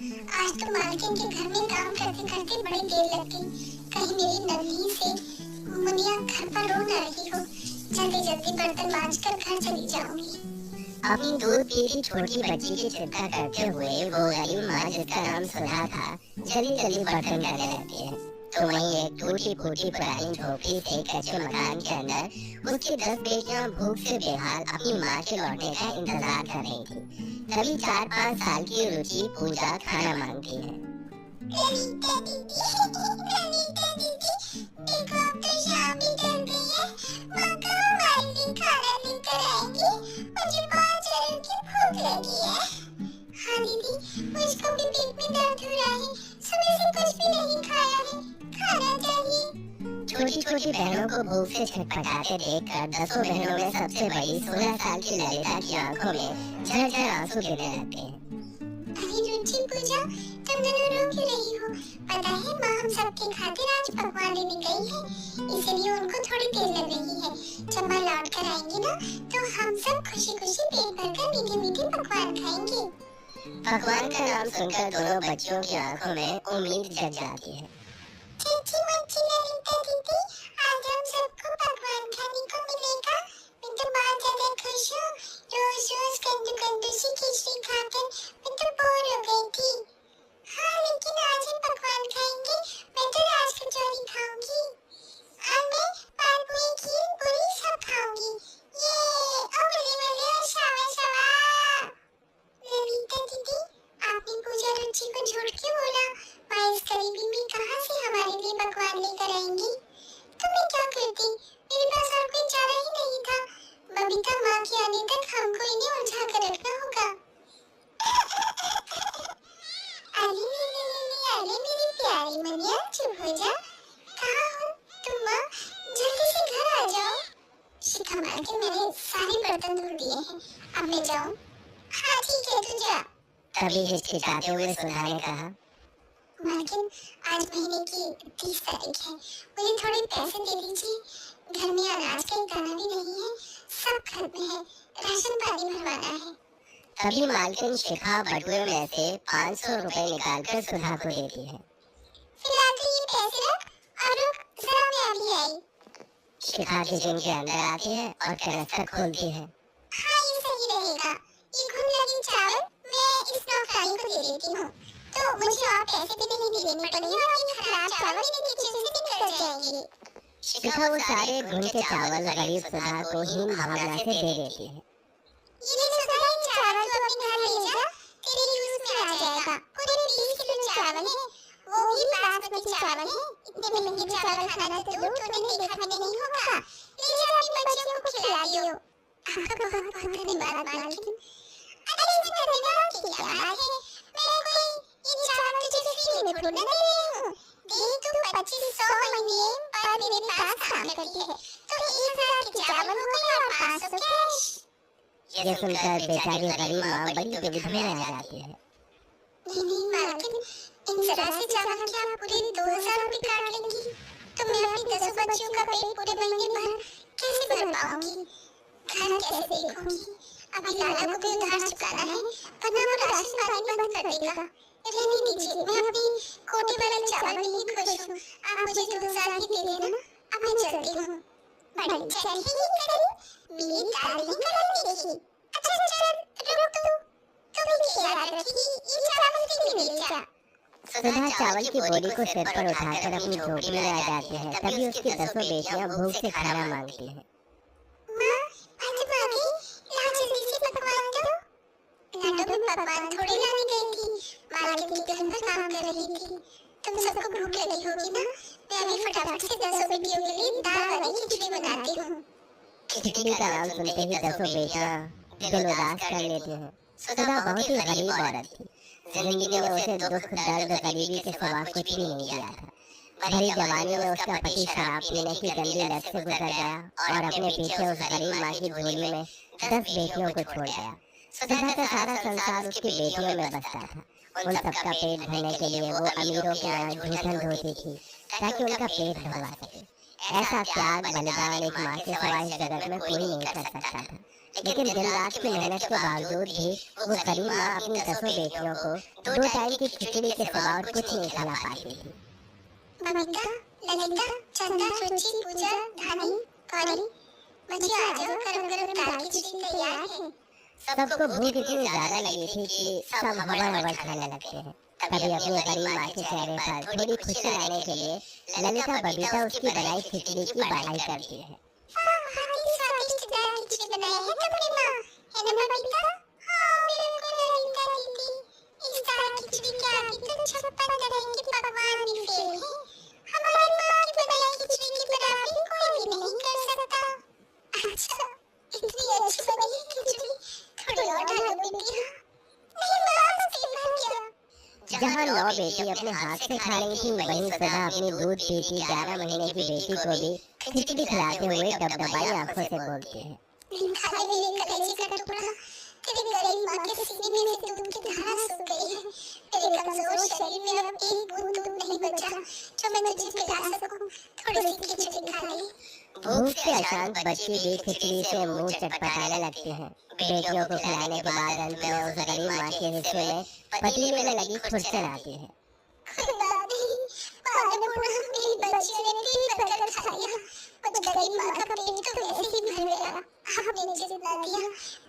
आज तो मालकिन के घर में काम करते करते बड़ी देर लग गई। कहीं मेरी नन्ही से मुनिया घर पर रो न रही हो। जल्दी जल्दी बर्तन मांजकर घर चली जाऊंगी। अपनी दूध पीती छोटी बच्ची की चिंता करते हुए वो गरीब माँ जिसका नाम सुधा था जल्दी जल्दी बर्तन करने लगती है। तो वहीं एक टूटी फूटी पुरानी झोपड़ी से कच्चे मकान के अंदर उसकी 10 बेटियां भूख से बेहाल अपनी माँ के लौटने का इंतजार कर रही थी। तभी 4-5 साल की रुचि पूजा खाना मांगती है। ललिता दीदी, ललिता दीदी, देखो अब तो शाम भी ढल गई है। माँ कब हमारे लिए खाना लेकर आएंगी? मुझे बहुत जोर की भूख लगी है। हाँ दीदी, मुझको भी पेट में दर्द हो रहा है। सुबह से कुछ भी नहीं खाया है, खाना चाहिए। छोटी छोटी बहनों को भूख से छटपटाते देखकर 10 बहनों में सबसे बड़ी 16 साल की ललिता की आंखों में झरझर आंसू गिरने लगते हैं। अरे रुचि पूजा, तुम दोनों रो क्यों रही हो? पता है माँ हम सबके खातिर आज पकवान लेने गई है, इसलिए उनको थोड़ी देर लग रही है। जब माँ लौट कर आएंगी ना, तो हम सब खुशी खुशी पेट भरकर मीठे मीठे पकवान खाएंगे। पकवान का नाम सुनकर दोनों बच्चियों की आंखों में उम्मीद जग जाती है। सच्ची मुच्ची ललिता दीदी, आज हम सबको पकवान खाने को मिलेगा। मैं तो बहुत ज्यादा खुश हूँ। रोज रोज कंदू कंदू सी खिचड़ी खाकर मैं तो बोर हो गई थी। हाँ लेकिन आज हम पकवान खाएंगे। मैं तो राज कचौरी खाऊंगी और मैं पाल पुरी खीर पूरी सब खाऊंगी। ये ओ बल्ले बल्ले शावा शावा। ललिता दीदी, आपने पूजा रुचि को झूठ क्यों बोला? माँ इस गरीबी में कहाँ से हमारे लिए पकवान लेकर आएंगी? तो मैं क्या करती? मेरे पास और कोई चारा ही नहीं था। बबीता माँ के आने तक हमको इन्हें उलझा कर रखना होगा। अरे मेरी प्यारी मुनिया, चुप हो जा। कहाँ हो तुम माँ? जल्दी से घर आ जाओ। शिखा मालकिन, मैंने सारे बर्तन धो दिए हैं, अब मैं जाऊँ? हाँ ठीक है, तू जा। तभी हिचकिचाते हुए सुधा ने कहा, मालकिन आज महीने की 30 तारीख है, मुझे थोड़े पैसे दे दीजिए। घर में अनाज का एक दाना भी नहीं है, सब घर में है, राशन पानी भरवाना है। तभी मालकिन शिखा बटुए में से 500 रुपए निकालकर सुधा को देती है। फिलहाल तो ये पैसे रख और रुक, जरा मैं अभी आई। शिखा किचन के अंदर आती है और कनस्तर खोलती है। हाँ ये सही रहेगा। ये घुन लगी चावल मैं इस नौकरानी को दे देती हूँ, तो मुझे और पैसे भी नहीं देने पड़ेंगे और ये खराब चावल मेरे किचन से निकल जाएंगे। शिखा वो सारे घुन के चावल गरीब सुधा को हीन भावना से दे देती है। ये ले सुधा, ये चावल तो अपने घर ले जा, तेरे यूज में आ जाएगा। पूरे 20 किलो चावल है, वो भी बासमती चावल है। इतने महंगे चावल खाना तो तूने देखा भी नहीं होगा। ले जा अपने बच्चों को खिला दियो। आपका बहुत बहुत धन्यवाद मालकिन। अरे इसमें धन्यवाद की क्या बात है? मैं कोई ये चावल तुझे फ्री में थोड़ी ना दे रही हूँ। देख तू 2500 महीने पर मेरे पास काम करती है, तो 1000 के चावल हो गए और 500 कैश। ये सुनकर बेचारी गरीब माँ बड़ी दुविधा में आ जाती है। नहीं मालकिन, इन जरा से चावल के आप पूरे 2000 रुपए काट लेंगी, तो मैं अपनी 10 बच्चियों का पेट पूरे महीने भर कैसे भर पाऊंगी? घर कैसे देखूंगी? अभी लाला को भी उधार चुकाना है, वरना वो राशन पानी बंद कर देगा। रहने दीजिए, मैं अपनी कोटे वाले चावल में ही खुश हूँ। आप मुझे 2000 ही दे देना, अब मैं चलती हूँ। बड़ी चढ़ी करी, मेरी डार्लिंग करी देखी। अच्छा चल रुक तू भी याद रखी, ये चावल भी मिल जा। सुधा चावल की बोरी को सिर पर उठाकर अपनी झोपड़ी में आ जाती है। तभी उसकी 10 बेटियां भूख से खाना मांगती हैं। माँ, आज भाभी, ला जल्दी से पकवान दो। लाडो में पकवान थोड़ी लाने गई थी, मालकिन की घर पर काम कर रही थी। तुम सबको भूख लगी होगी ना? मैं अभी फटाफट से 10 बेटियों के लिए दाल वाली खिचड़ी बनाती हूँ। खिचड़ी का नाम सुनते ही 10 बेटियां दिल उदास कर लेती हैं। सुधा बहुत ही गरीब औरत थी। जिंदगी में उसे दुख, दर्द, गरीबी के सिवा कुछ भी नहीं दिया था। भरी जवानी में उसका पति शराब पीने की गंदी लत से गुजर गया और अपने पीछे उस गरीब माँ की झोली में 10 बेटियों को छोड़ गया। सुधा का सारा संसार उसकी बेटियों में बसता था। उन सबका पेट भरने के लिए वो अमीरों के यहाँ जूठन धोती थी ताकि उनका पेट भरवा सके। ऐसा त्याग बलिदान एक माँ के सिवा इस जगत में कोई नहीं कर सकता था। लेकिन दिन रात की मेहनत के बावजूद भी वो गरीब माँ अपनी 10 बेटियों को 2 टाइम की खिचड़ी के सिवा और कुछ नहीं खिला पाती थी। बबीता, ललिता, चंदा, रुचि, पूजा, धानी, गौरी, बच्चे आ जाओ, गरम गरम दाल खिचड़ी तैयार है। सबको भूख इतनी ज्यादा लगी थी कि सब हबड़ खाने लगते हैं। तभी अपनी गरीब माँ के चेहरे पर थोड़ी खुशी लाने के लिए ललिता बबीता उसकी बनाई खिचड़ी की बढ़ाई करती है। कितनी स्वादिष्ट दाल खिचड़ी बनाई है तुमने माँ, है ना बबीता? हाँ बिल्कुल ललिता दीदी, इस दाल खिचड़ी के आगे तो 56 तरह के पकवान भी फेल हैं। हमारी माँ की बनाई खिचड़ी की बराबरी कोई भी नहीं कर सकता। अच्छा, इतनी अच्छी बनी है खिचड़ी, थोड़ी और डालो बेटियाँ। नहीं माँ, मुझसे भर गया। जहाँ 9 बेटी अपने हाथ से खा रही थी, वहीं सुधा अपनी दूध पीती 11 महीने की बेटी को भी खिचड़ी खिलाते हुए डबडबाई आंखों से बोलती है। खाए मेरे कलेजे का टुकड़ा, तेरी गरीब माँ के सीने में से दूध की धारा सूख गई है। तेरे कमजोर शरीर में अब एक बूंद दूध नहीं बचा जो मैं तुझे पिला सकूं। थोड़ी सी खिचड़ी खा ले। भूख से अशांत बच्ची भी खिचड़ी से मुंह चटपटाने लगती है। बेटियों को खिलाने के बाद अंत में उस गरीब माँ के हिस्से में पतीले में लगी खुरचन आती है। दादी, अन्नपूर्णा, मेरी बच्ची ने पेट भरकर खा लिया। मुझ गरीब माँ का पेट तो वैसे ही भर गया। आपने मुझे जितना दिया,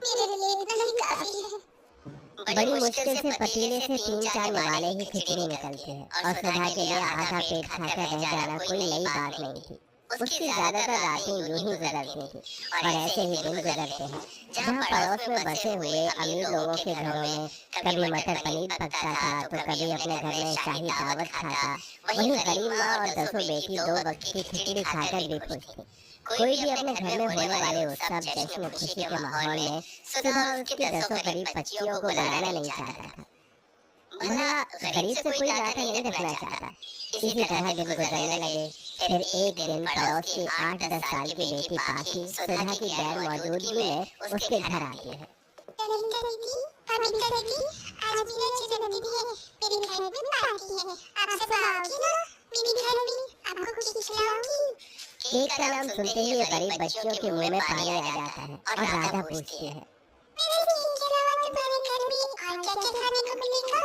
मेरे लिए इतना ही काफी है। बड़ी मुश्किल से पतीले से 3-4 निवाले ही खिचड़ी निकलती है और सुधा के लिए आधा पेट खाकर रह जाना कोई नई बात नहीं थी। उसकी ज्यादातर रातें यूं ही गुजरती थी और ऐसे ही दिन गुजरते हैं जहाँ पड़ोस में बसे हुए अमीर लोगों के घरों में कभी मटर पनीर पकता था तो कभी अपने घर में शाही दावत खाता। वहीं गरीब माँ और 10 बेटी 2 वक्त की खिचड़ी खाकर भी खुश थी। कोई भी अपने घर में होने वाले उत्सव जश्न खुशी के माहौल में सुधा उसकी 10 गरीब बच्चियों को बनाना नहीं चाहता था। भला गरीब से कोई नाता नहीं रखना चाहता। इसी तरह दिन गुजरने लगे। फिर एक दिन पड़ोस की 8-10 साल की बेटी पाखी सुधा की गैर मौजूदगी में उसके घर आती है। ललिता दीदी, बबीता दीदी, आज मेरा जन्मदिन है। मेरे घर में पार्टी है। आप सब आओगी ना? मेरे घर में आपको केक खिलाऊंगी। केक का नाम सुनते ही गरीब बच्चियों के मुंह में पानी आ जाता है और राधा पूछती है, मेरे केक के अलावा तुम्हारे घर में और क्या क्या खाने को मिलेगा?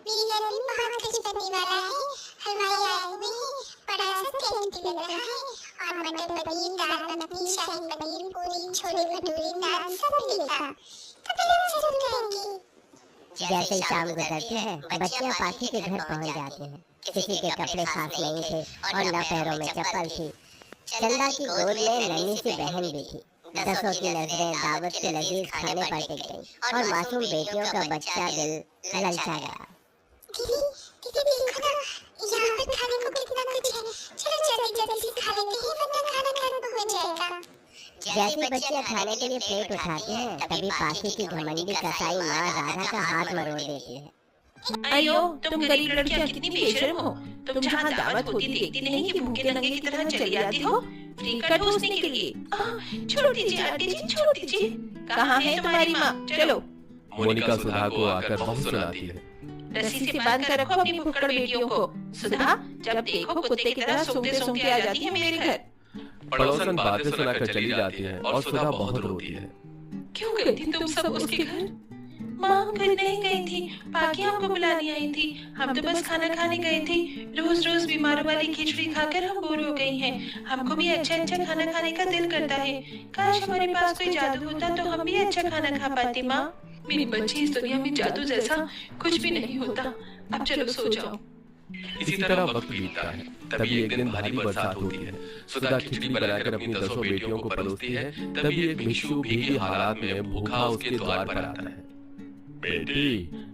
मेरे घर में बहुत कुछ बनने वाला है। हलवाई आए हुए हैं, बड़ा सा टेंट लग रहा है और मटर पनीर, दाल मखनी, शाही पनीर, पूरी, छोले भटूरे, नान सब मिलेगा। तो फिर हम जरूर खाएंगे। जैसे ही शाम गुजरती है बच्चियां पाखी के घर पहुंच जाती हैं। किसी के कपड़े साफ नहीं थे और न पैरों में चप्पल थी। चंदा की गोद में नन्ही सी बहन भी थी। 10 की नजरें दावत के लजीज खाने पर टिक गई और मासूम बेटियों का बच्चा दिल ललचा गया। दीदी, दीदी देखो ना, यहाँ पर खाने को कितना कुछ है। चलो जल्दी जल्दी से खा लेते हैं वरना खाना खराब हो जाएगा। जैसे बच्चियां खाने के लिए प्लेट उठाती हैं तभी पाखी की घमंडी कसाई माँ राधा का हाथ मरोड़ देती है। अयो, तुम गरीब लड़कियां कितनी बेशर्म हो। तुम जहाँ दावत होती देखती नहीं कि भूखे नंगे की तरह चली आती हो फ्री का ठूसने के लिए। छोड़ दीजिए आंटी जी, छोड़ दीजिए। कहाँ है तुम्हारी माँ? चलो। मोनिका सुधा को आकर बहुत सुनाती है। रस्सी से बांध कर रखो अपनी भुक्कड़ बेटियों को। सुधा, जब देखो कुत्ते की तरह सूंघते सूंघते आ जाती है मेरे घर। पड़ोसन बातें सुनाकर चली जाती है और सुधा बहुत रोती है। क्यों गई थी तुम सब उसके घर? माँ, हम घर नहीं गई थी, पाकी हमको बुलाने आई थी। हम तो बस खाना खाने गए थे। रोज रोज बीमारों वाली खिचड़ी खाकर हम बोर हो गई हैं। हमको भी अच्छा अच्छा खाना खाने का दिल करता है। काश हमारे पास कोई जादू होता तो हम भी अच्छा खाना खा पाते। माँ, मेरी बच्ची, इस दुनिया में जादू जैसा कुछ भी नहीं होता। अब चलो सो जाओ। इसी तरह वक्त बीतता है। तभी एक दिन भारी बरसात होती है। सुधा खिचड़ी बनाकर अपनी 10 बेटियों को परोसती है। तभी एक भिक्षु भीगी हालात में भूखा उसके द्वार पर आता है। बेटी,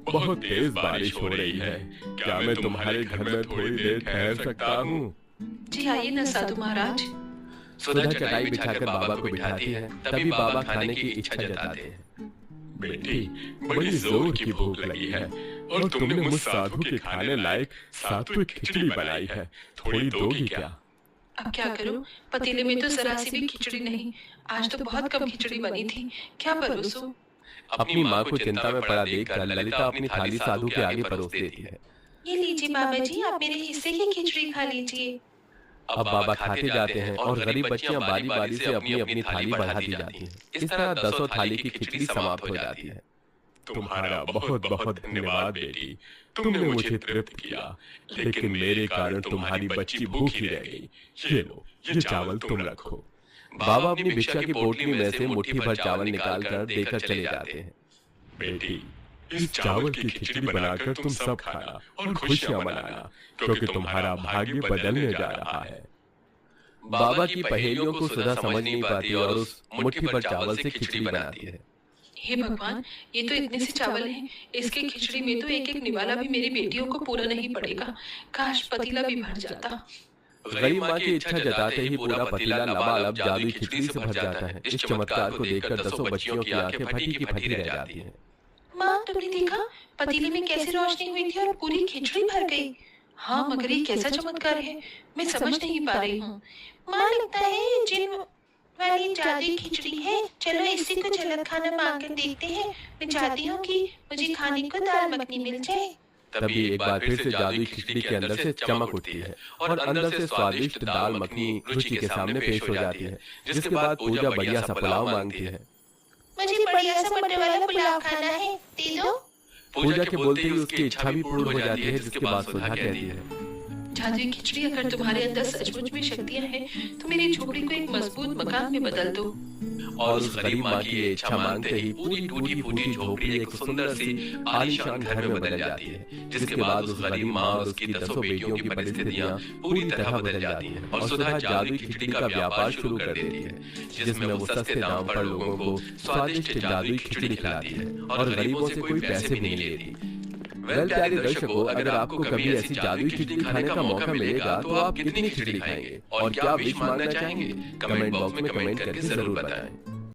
बहुत तेज बारिश हो रही है। क्या मैं तुम्हारे घर में थोड़ी देर ठहर सकता हूँ? जी आइए न साधु महाराज। सुधा चटाई बिछाकर बाबा को बिठाती है। तभी बाबा खाने की इच्छा जताते हैं। बेटी, बड़ी जोर की भूख लगी है और तुमने मुझ साधु के खाने लायक सात्विक खिचड़ी बनाई है। थोड़ी दोगी क्या? अब क्या करूं? पतीले में तो जरा सी भी खिचड़ी नहीं। आज तो बहुत कम खिचड़ी बनी थी, क्या परोसूं? अपनी माँ को चिंता में पड़ा देखकर ललिता अपनी थाली साधु के आगे परोस देती है। ये लीजिए बाबा जी, आप मेरे हिस्से की खिचड़ी खा लीजिए। अब बाबा खाते जाते हैं और गरीब बच्चियां बारी बारी से अपनी अपनी थाली बढ़ाती जाती हैं। इस तरह 10 थाली की खिचड़ी समाप्त हो जाती है। तुम्हारा बहुत बहुत धन्यवाद बेटी, तुमने मुझे तृप्त किया, लेकिन मेरे कारण तुम्हारी बच्ची भूखी रह गई। ये लो, ये चावल तुम रखो। बाबा अपनी भिक्षा की पोटली में से मुट्ठी भर चावल निकालकर देकर चले जाते हैं। बेटी, इस चावल की खिचड़ी बनाकर तुम सब खाना और खुशियां मनाना, क्योंकि तुम्हारा भाग्य बदलने जा रहा है। बाबा की पहेलियों को सुधा समझ नहीं पाती और उस मुट्ठी भर चावल से खिचड़ी बनाती है। हे भगवान, ये तो इतने से चावल हैं, इसके खिचड़ी में तो एक एक निवाला भी मेरी बेटियों को पूरा नहीं पड़ेगा। काश पतीला भी भर जाता। गरीब माँ की इच्छा जताते ही पूरा पतीला लबालब जादुई खिचड़ी से भर जाता है। इस चमत्कार को देखकर 10 बच्चियों की आंखें फटी की फटी रह जाती हैं। माँ, तुमने देखा पतीले में कैसे रोशनी हुई थी और पूरी खिचड़ी भर गई। हाँ, मगर ये कैसा चमत्कार है, मैं समझ नहीं पा रही हूँ। माँ, लगता है जिन वाली जादुई खिचड़ी है। चलो इसी को झलक खाना मांगकर देखते हैं। मैं चाहती हूँ कि मुझे खाने को दाल मखनी मिल जाए। तभी एक बार फिर से जादुई खिचड़ी के अंदर से चमक उठती है और अंदर से स्वादिष्ट दाल मखनी रुचि के सामने पेश हो जाती है। जिसके बाद पूजा बढ़िया सा पुलाव मांगती है। मुझे बढ़िया सा मटर वाला पुलाव खाना है, दे दो। पूजा के बोलते ही उसकी इच्छा भी पूर्ण हो जाती है। जिसके बाद सुधा कहती है, जादुई खिचड़ी, अगर तुम्हारे अंदर सचमुच में शक्तियाँ हैं तो मेरी झोपड़ी को एक मजबूत मकान में बदल दो। और उस गरीब माँ की ये इच्छा मानते ही पूरी टूटी फूटी झोपड़ी एक सुंदर सी आलीशान घर में बदल जाती है। जिसके बाद उस गरीब माँ और उसकी 10 बेटियों की परिस्थितियाँ पूरी तरह बदल जाती हैं और सुधा जादुई खिचड़ी का व्यापार शुरू कर देती है, जिसमें वो सस्ते दाम पर लोगों को स्वादिष्ट जादुई खिचड़ी खिलाती है और गरीबों से कोई पैसे भी नहीं लेती। वेल प्यारे दर्शकों, अगर आपको कभी ऐसी जादुई खिचड़ी खाने का मौका मिलेगा तो आप कितनी खिचड़ी खाएंगे और क्या विश मांगना चाहेंगे? कमेंट बॉक्स में कमेंट करके जरूर बताएं।